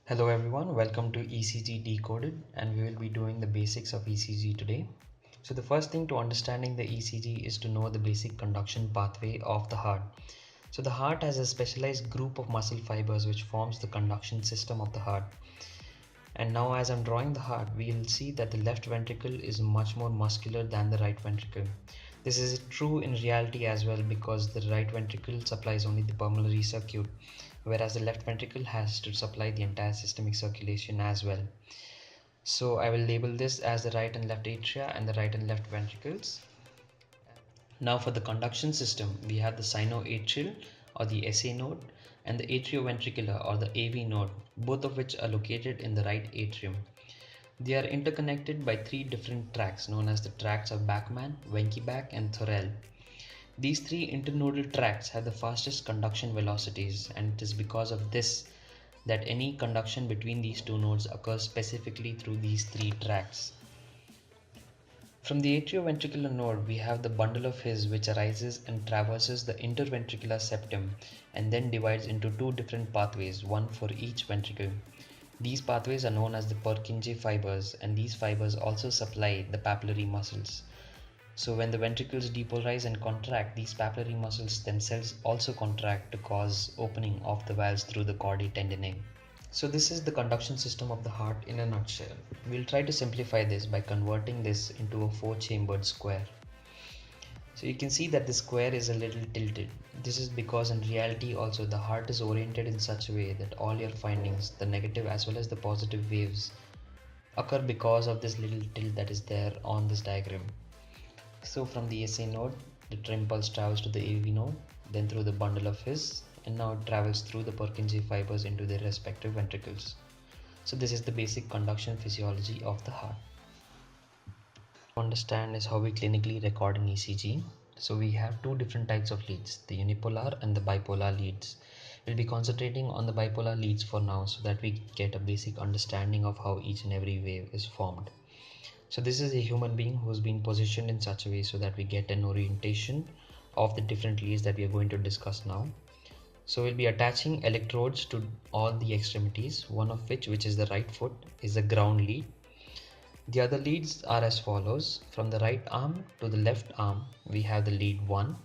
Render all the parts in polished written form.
Hello everyone, welcome to ECG Decoded, and we will be doing the basics of ECG today. So the first thing to understanding the ECG is to know the basic conduction pathway of the heart. So the heart has a specialized group of muscle fibers which forms the conduction system of the heart. And now as I'm drawing the heart, we will see that the left ventricle is much more muscular than the right ventricle. This is true in reality as well because the right ventricle supplies only the pulmonary circuit, whereas the left ventricle has to supply the entire systemic circulation as well. So I will label this as the right and left atria and the right and left ventricles. Now for the conduction system, we have the sinoatrial or the SA node and the atrioventricular or the AV node, both of which are located in the right atrium. They are interconnected by three different tracts known as the tracts of Bachmann, Wenckebach and Thorel. These three internodal tracts have the fastest conduction velocities, and it is because of this that any conduction between these two nodes occurs specifically through these three tracts. From the atrioventricular node, we have the bundle of His which arises and traverses the interventricular septum and then divides into two different pathways, one for each ventricle. These pathways are known as the Purkinje fibers, and these fibers also supply the papillary muscles. So when the ventricles depolarize and contract, these papillary muscles themselves also contract to cause opening of the valves through the chordae tendineae. So this is the conduction system of the heart in a nutshell. We'll try to simplify this by converting this into a four-chambered square. So you can see that the square is a little tilted. This is because in reality also the heart is oriented in such a way that all your findings, the negative as well as the positive waves, occur because of this little tilt that is there on this diagram. So from the SA node, the impulse travels to the AV node, then through the bundle of His, and now it travels through the Purkinje fibers into their respective ventricles. So this is the basic conduction physiology of the heart. To understand is how we clinically record an ECG. So we have two different types of leads, the unipolar and the bipolar leads. We'll be concentrating on the bipolar leads for now so that we get a basic understanding of how each and every wave is formed. So this is a human being who's been positioned in such a way so that we get an orientation of the different leads that we are going to discuss now. So we'll be attaching electrodes to all the extremities, one of which is the right foot, is the ground lead. The other leads are as follows. From the right arm to the left arm, we have the lead 1.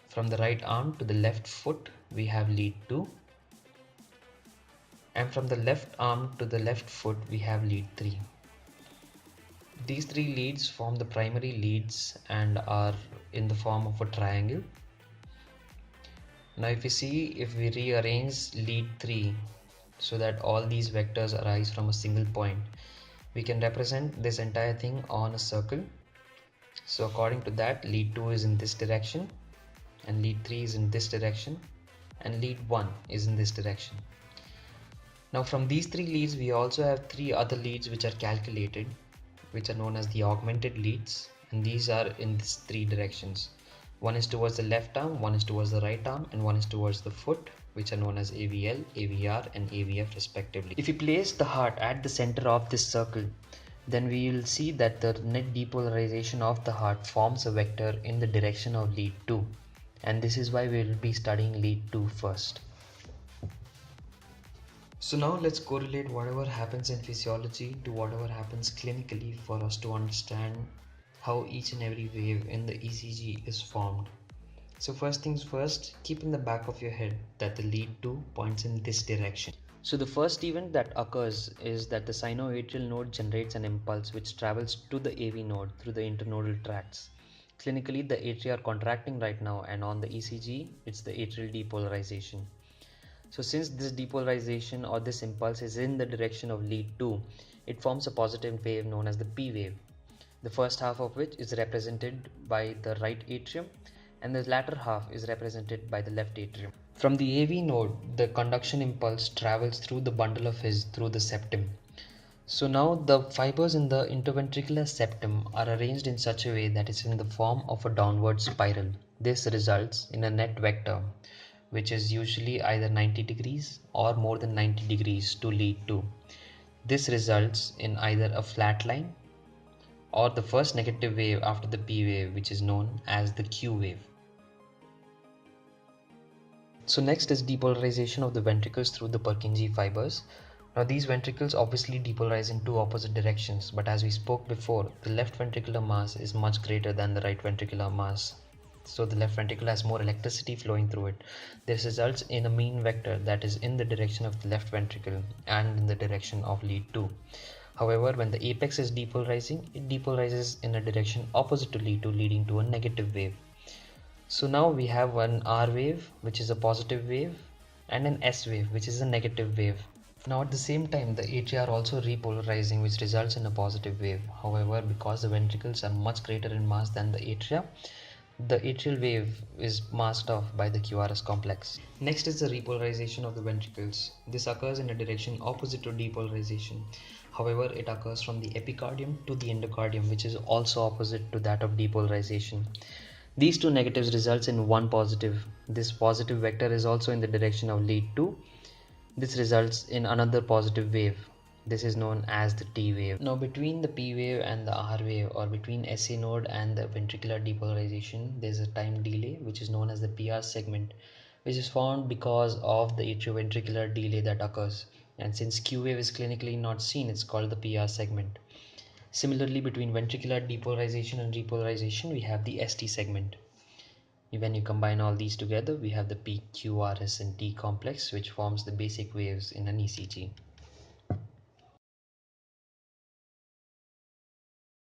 From the right arm to the left foot, we have lead 2. And from the left arm to the left foot, we have lead 3. These three leads form the primary leads and are in the form of a triangle. Now if we rearrange lead 3 so that all these vectors arise from a single point, we can represent this entire thing on a circle. So according to that, lead 2 is in this direction, and lead 3 is in this direction, and lead 1 is in this direction. Now from these three leads, we also have three other leads which are calculated, which are known as the augmented leads, and these are in these three directions. One is towards the left arm, one is towards the right arm, and one is towards the foot, which are known as AVL, AVR and AVF respectively. If we place the heart at the center of this circle, then we will see that the net depolarization of the heart forms a vector in the direction of lead 2, and this is why we will be studying lead 2 first. So now let's correlate whatever happens in physiology to whatever happens clinically for us to understand how each and every wave in the ECG is formed. So first things first, keep in the back of your head that the lead 2 points in this direction. So the first event that occurs is that the sinoatrial node generates an impulse which travels to the AV node through the internodal tracts. Clinically, the atria are contracting right now, and on the ECG, it's the atrial depolarization. So since this depolarization or this impulse is in the direction of lead 2, it forms a positive wave known as the P wave, the first half of which is represented by the right atrium and the latter half is represented by the left atrium. From the AV node, the conduction impulse travels through the bundle of His through the septum. So now the fibers in the interventricular septum are arranged in such a way that it's in the form of a downward spiral. This results in a net vector, which is usually either 90 degrees or more than 90 degrees to lead 2. This results in either a flat line or the first negative wave after the P wave, which is known as the Q wave. So next is depolarization of the ventricles through the Purkinje fibers. Now these ventricles obviously depolarize in two opposite directions, but as we spoke before, the left ventricular mass is much greater than the right ventricular mass. So the left ventricle has more electricity flowing through it. This results in a mean vector that is in the direction of the left ventricle and in the direction of lead 2. However, when the apex is depolarizing, it depolarizes in a direction opposite to lead 2, leading to a negative wave. So now we have an R wave, which is a positive wave, and an S wave, which is a negative wave. Now at the same time, the atria are also repolarizing, which results in a positive wave. However, because the ventricles are much greater in mass than the atria, the atrial wave is masked off by the QRS complex. Next is the repolarization of the ventricles. This occurs in a direction opposite to depolarization. However, it occurs from the epicardium to the endocardium, which is also opposite to that of depolarization. These two negatives results in one positive. This positive vector is also in the direction of lead 2. This results in another positive wave. This is known as the T wave. Now between the P wave and the R wave, or between SA node and the ventricular depolarization, there is a time delay which is known as the PR segment, which is formed because of the atrioventricular delay that occurs. And since Q wave is clinically not seen, it's called the PR segment. Similarly, between ventricular depolarization and repolarization, we have the ST segment. When you combine all these together, we have the P, Q, R, S, and T complex, which forms the basic waves in an ECG.